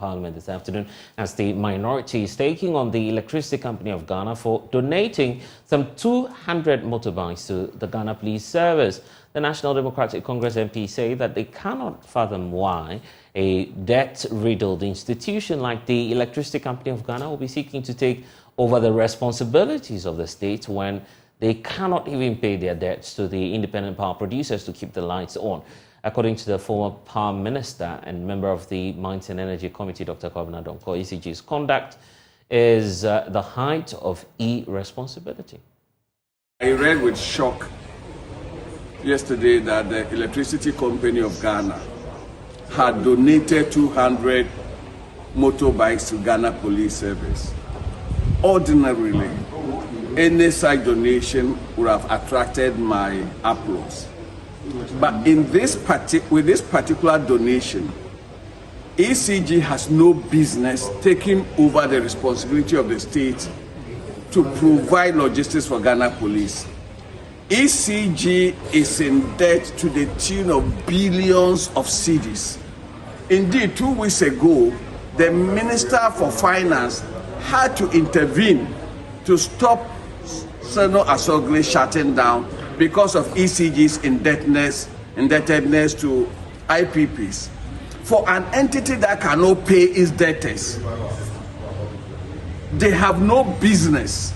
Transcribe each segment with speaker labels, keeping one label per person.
Speaker 1: Parliament this afternoon as the minority is taking on the Electricity Company of Ghana for donating some 200 motorbikes to the Ghana Police Service. The National Democratic Congress MP say that they cannot fathom why a debt-riddled institution like the Electricity Company of Ghana will be seeking to take over the responsibilities of the state when they cannot even pay their debts to the independent power producers to keep the lights on. According to the former Power Minister and member of the Mines and Energy Committee, Dr. Kwabena Donkor, ECG's conduct is the height of irresponsibility.
Speaker 2: I read with shock yesterday that the Electricity Company of Ghana had donated 200 motorbikes to Ghana Police Service. Ordinarily, any such donation would have attracted my applause. But with this particular donation, ECG has no business taking over the responsibility of the state to provide logistics for Ghana Police. ECG is in debt to the tune of billions of cedis. Indeed, 2 weeks ago, the Minister for Finance had to intervene to stop Tain Hosp shutting down because of ECG's indebtedness to IPPs. For an entity that cannot pay its debtors, they have no business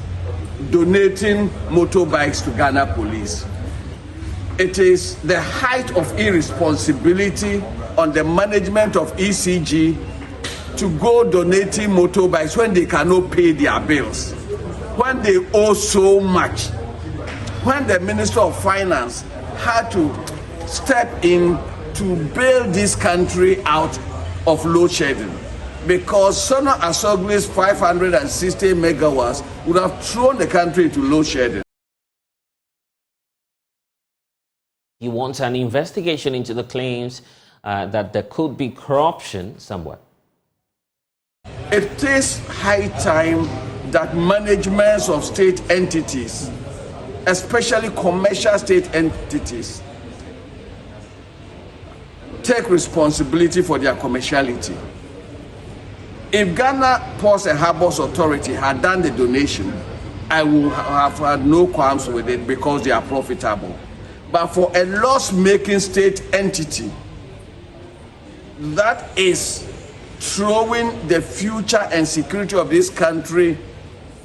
Speaker 2: donating motorbikes to Ghana Police. It is the height of irresponsibility on the management of ECG to go donating motorbikes when they cannot pay their bills, when they owe so much, when the Minister of Finance had to step in to bail this country out of load shedding, because Tain Hosp 560 megawatts would have thrown the country into load shedding.
Speaker 1: He wants an investigation into the claims that there could be corruption somewhere.
Speaker 2: It is high time that managements of state entities, especially commercial state entities, take responsibility for their commerciality. If Ghana Ports and Harbours Authority had done the donation, I would have had no qualms with it because they are profitable. But for a loss-making state entity that is throwing the future and security of this country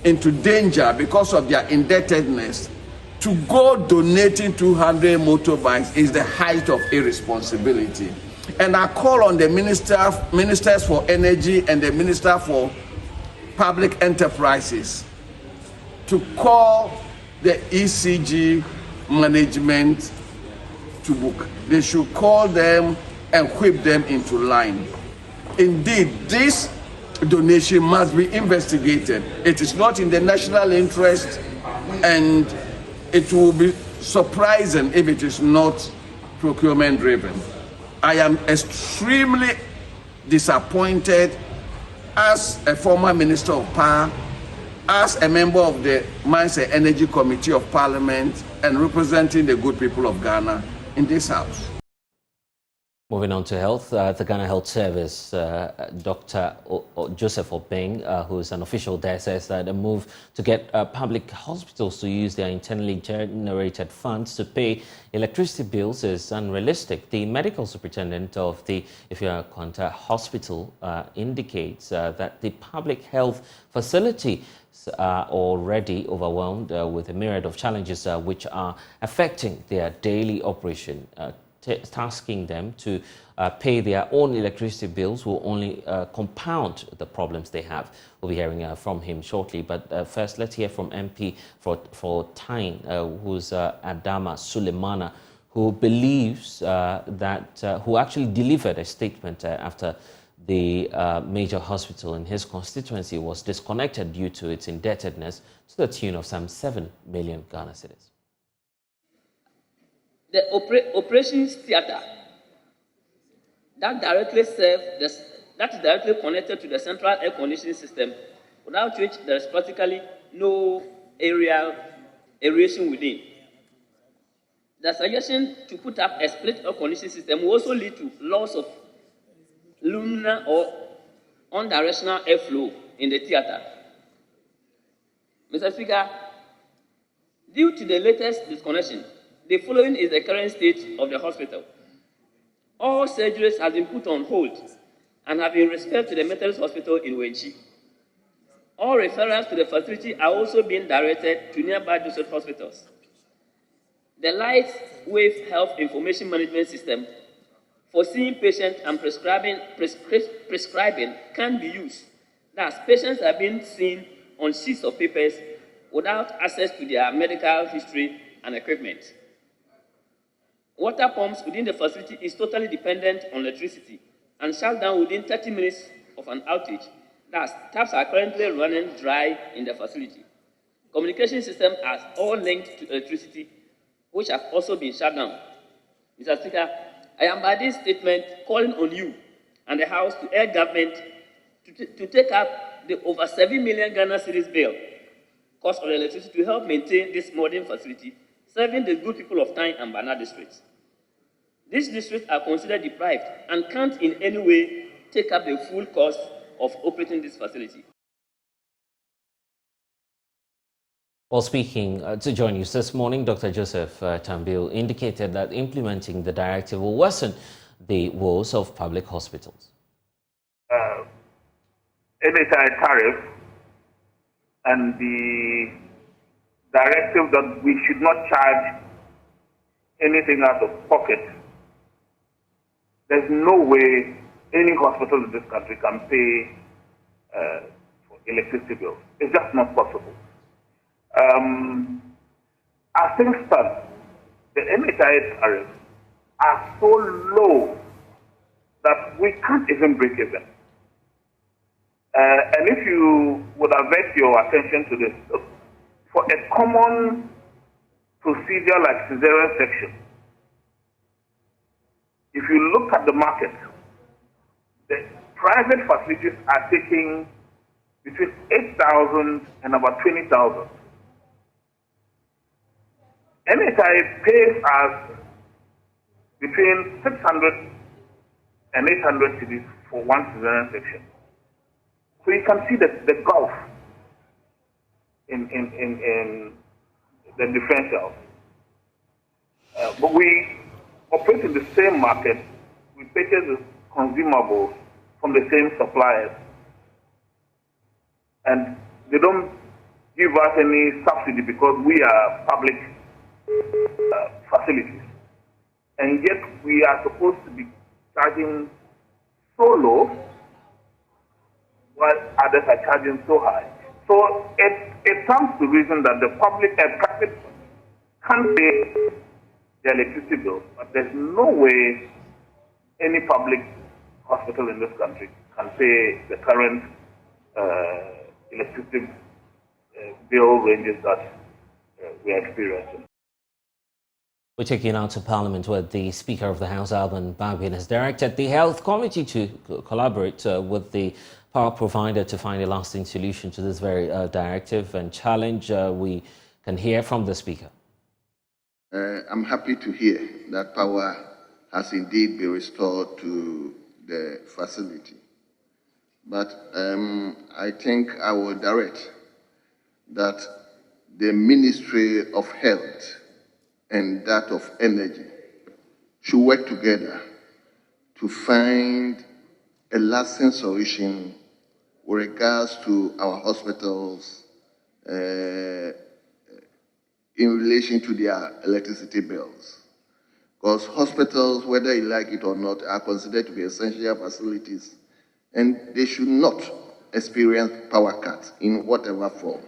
Speaker 2: into danger because of their indebtedness, to go donating 200 motorbikes is the height of irresponsibility. And I call on the ministers for energy and the minister for public enterprises to call the ECG management to book. They should call them and whip them into line. Indeed, this donation must be investigated. It is not in the national interest, and it will be surprising if it is not procurement driven. I am extremely disappointed as a former Minister of Power, as a member of the Mines and Energy Committee of Parliament, and representing the good people of Ghana in this House.
Speaker 1: Moving on to health, the Ghana Health Service, Dr. Joseph Obeng, who is an official there, says that the move to get public hospitals to use their internally generated funds to pay electricity bills is unrealistic. The medical superintendent of the Ifeanyi Hospital indicates that the public health facility are already overwhelmed with a myriad of challenges which are affecting their daily operation. Tasking them to pay their own electricity bills will only compound the problems they have. We'll be hearing from him shortly, but first let's hear from MP for Tain, who's Adama Sulemana, who believes who actually delivered a statement after the major hospital in his constituency was disconnected due to its indebtedness to the tune of some 7 million Ghana cedis.
Speaker 3: The operations theatre that directly that is directly connected to the central air conditioning system, without which there is practically no aeration within. The suggestion to put up a split air conditioning system will also lead to loss of luminous or on directional airflow in the theater. Mr. Speaker, due to the latest disconnection, the following is the current state of the hospital. All surgeries have been put on hold and have been referred to the Methodist Hospital in Wenchi. All referrals to the facility are also being directed to nearby district hospitals. The Lightwave Health Information Management System for seeing patients and prescribing can be used. Thus, patients are being seen on sheets of papers without access to their medical history and equipment. Water pumps within the facility is totally dependent on electricity and shut down within 30 minutes of an outage. Thus, taps are currently running dry in the facility. Communication systems are all linked to electricity, which have also been shut down. Mr. Speaker, I am by this statement calling on you and the House to urge government to take up the over 7 million Ghana cedis bill cost of electricity to help maintain this modern facility, serving the good people of Tain and Bana districts. These districts are considered deprived and can't in any way take up the full cost of operating this facility.
Speaker 1: While speaking to Joy News this morning, Dr. Joseph Tambil indicated that implementing the directive will worsen the woes of public hospitals.
Speaker 4: NHI tariff and the directive that we should not charge anything out of pocket, there's no way any hospital in this country can pay for electricity bills. It's just not possible. As things stand, the NHI tariffs are so low that we can't even break even. And if you would avert your attention to this, for a common procedure like cesarean section, if you look at the market, the private facilities are taking between 8,000 and about 20,000. NHI pays us between 600 and 800 cedis for one cesarean section. So you can see the gulf in the differentials. But we operate in the same market. We purchase the consumables from the same suppliers. And they don't give us any subsidy because we are public facilities. And yet we are supposed to be charging so low while others are charging so high. So it comes to reason that the private can't pay the electricity bill, but there's no way any public hospital in this country can pay the current electricity bill ranges that we are experiencing.
Speaker 1: We're taking out to Parliament where the Speaker of the House, Alban Bagbin, has directed the Health Committee to collaborate with the power provider to find a lasting solution to this very directive and challenge. We can hear from the Speaker.
Speaker 5: I'm happy to hear that power has indeed been restored to the facility. But I think I will direct that the Ministry of Health and that of Energy should work together to find a lasting solution with regards to our hospitals in relation to their electricity bills. Because hospitals, whether you like it or not, are considered to be essential facilities, and they should not experience power cuts in whatever form.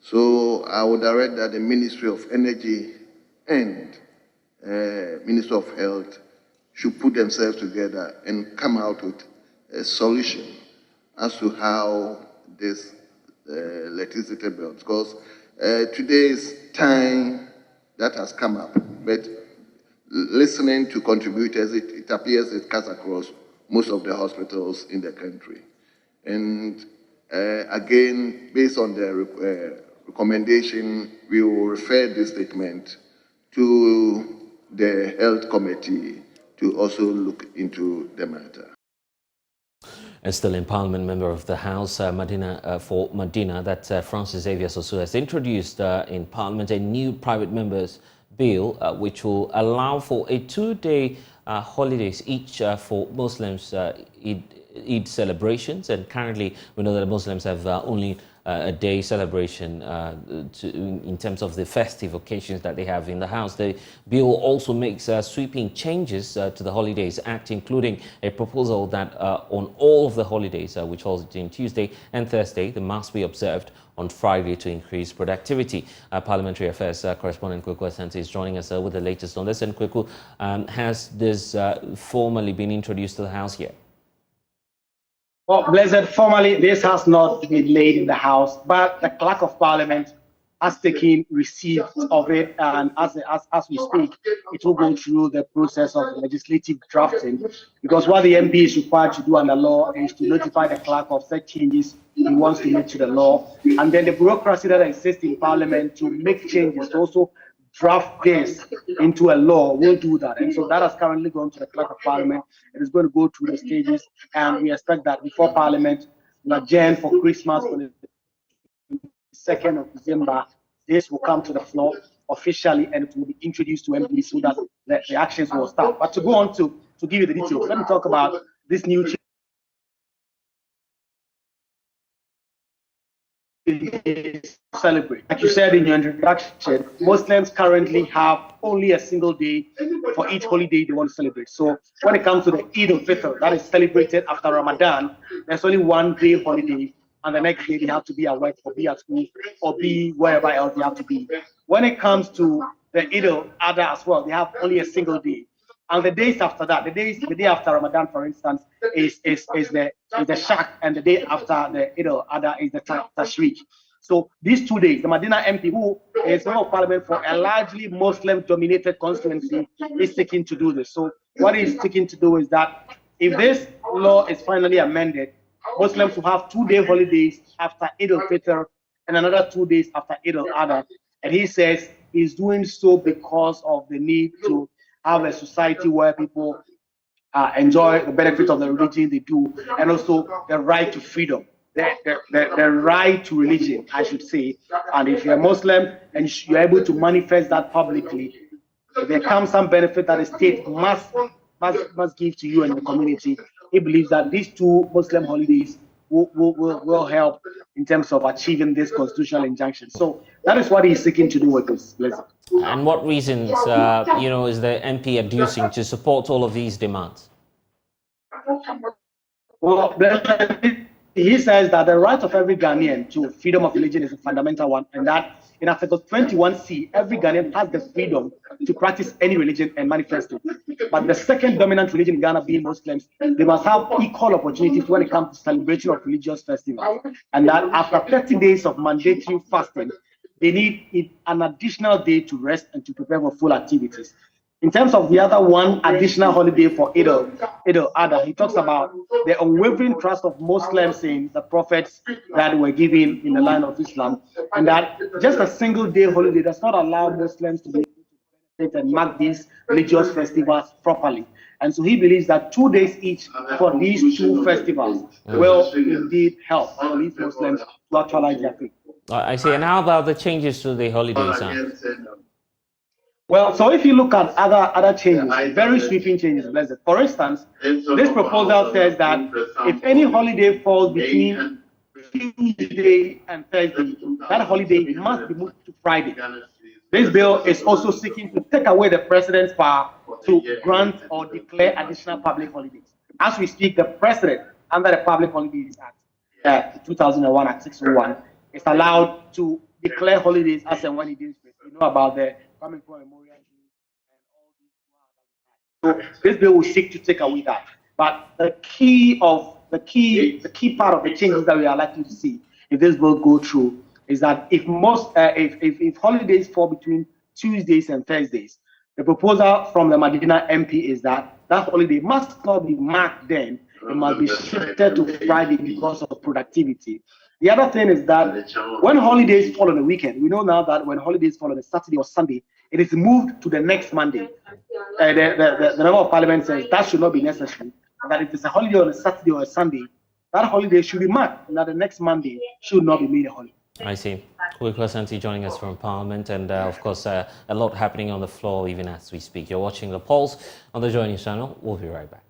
Speaker 5: So I would direct that the Ministry of Energy and Minister of Health should put themselves together and come out with a solution as to how this electricity bill, because today's time that has come up, but listening to contributors, it appears it cuts across most of the hospitals in the country. And again, based on the recommendation, we will refer this statement to the Health Committee to also look into the matter.
Speaker 1: And still in Parliament, member of the House, for Medina, that Francis Xavier Sosu has introduced in Parliament a new private members bill which will allow for a 2-day holidays each for Muslims Eid celebrations. And currently, we know that Muslims have only a day celebration in terms of the festive occasions that they have in the house. The bill also makes sweeping changes to the Holidays Act, including a proposal that on all of the holidays, which falls in Tuesday and Thursday, they must be observed on Friday to increase productivity. Parliamentary Affairs correspondent Kweku Asante is joining us with the latest on this. And Kweku, has this formally been introduced to the House yet?
Speaker 6: Well, Blessed, formally, this has not been laid in the House, but the Clerk of Parliament has taken receipt of it, and as we speak, it will go through the process of legislative drafting, because what the MP is required to do under law is to notify the Clerk of such changes he wants to make to the law, and then the bureaucracy that exists in Parliament to make changes, to also draft this into a law, will do that. And so that has currently gone to the Clerk of Parliament. It is going to go through the stages, and we expect that before Parliament will adjourn for Christmas on the 2nd of December, this will come to the floor officially and it will be introduced to MPs so that the actions will start. But to go on to give you the details, let me talk about this new change. Celebrate. Like you said in your introduction, Muslims currently have only a single day for each holiday they want to celebrate. So when it comes to the Eid al-Fitr, that is celebrated after Ramadan, there's only 1 day holiday, and the next day they have to be at work or be at school or be wherever else they have to be. When it comes to the Eid al-Adha as well, they have only a single day. And the days after that, the day after Ramadan, for instance, is the Shak, and the day after the Eid al-Adha is the Tashriq. So these 2 days, the Medina MP, who is member of Parliament for a largely Muslim-dominated constituency, is seeking to do this. So what he's seeking to do is that if this law is finally amended, Muslims will have 2-day holidays after Eid al-Fitr and another 2 days after Eid al-Adha. And he says he's doing so because of the need to have a society where people enjoy the benefits of the religion they do, and also the right to freedom, the right to religion, I should say. And if you're a Muslim and you're able to manifest that publicly, there comes some benefit that the state must give to you and the community. He believes that these 2 Muslim holidays will help in terms of achieving this constitutional injunction. So that is what he's seeking to do with this.
Speaker 1: And what reasons, is the MP adducing to support all of these demands?
Speaker 6: Well, he says that the right of every Ghanaian to freedom of religion is a fundamental one, and that in Article 21C, every Ghanaian has the freedom to practice any religion and manifest it. But the second dominant religion in Ghana being Muslims, they must have equal opportunities when it comes to celebration of religious festivals. And that after 30 days of mandatory fasting, they need an additional day to rest and to prepare for full activities. In terms of the other one additional holiday for Eid al-Adha, he talks about the unwavering trust of Muslims in the prophets that were given in the line of Islam, and that just a single day holiday does not allow Muslims to be able to and mark these religious festivals properly. And so he believes that 2 days each for these 2 festivals will indeed help for these Muslims to actualize their faith.
Speaker 1: I see. And how about the changes to the holidays?
Speaker 6: Well, so if you look at other changes, very sweeping changes, Blessed. For instance, this proposal says that if any holiday falls between Tuesday and Thursday, that holiday must be moved to Friday. This bill is also seeking to take away the president's power to grant or declare additional public holidays. As we speak, the president, under the Public Holidays Act, 2001 Act 601, is allowed to declare holidays as and when he deems fit. You know about the coming from Memorial and all these. So this bill will seek to take away that. But the key part of the changes that we are likely to see if this bill go through is that if holidays fall between Tuesdays and Thursdays, the proposal from the Medina MP is that holiday must not be marked then. It must be shifted to Friday because of productivity. The other thing is that when holidays fall on a weekend, we know now that when holidays fall on a Saturday or Sunday, it is moved to the next Monday. The member of Parliament says that should not be necessary. That if it's a holiday on a Saturday or a Sunday, that holiday should be marked, and that the next Monday should not be made a holiday.
Speaker 1: I see. Kwekwe Asante joining us from Parliament, and of course, a lot happening on the floor even as we speak. You're watching The Pulse on the Joy News channel. We'll be right back.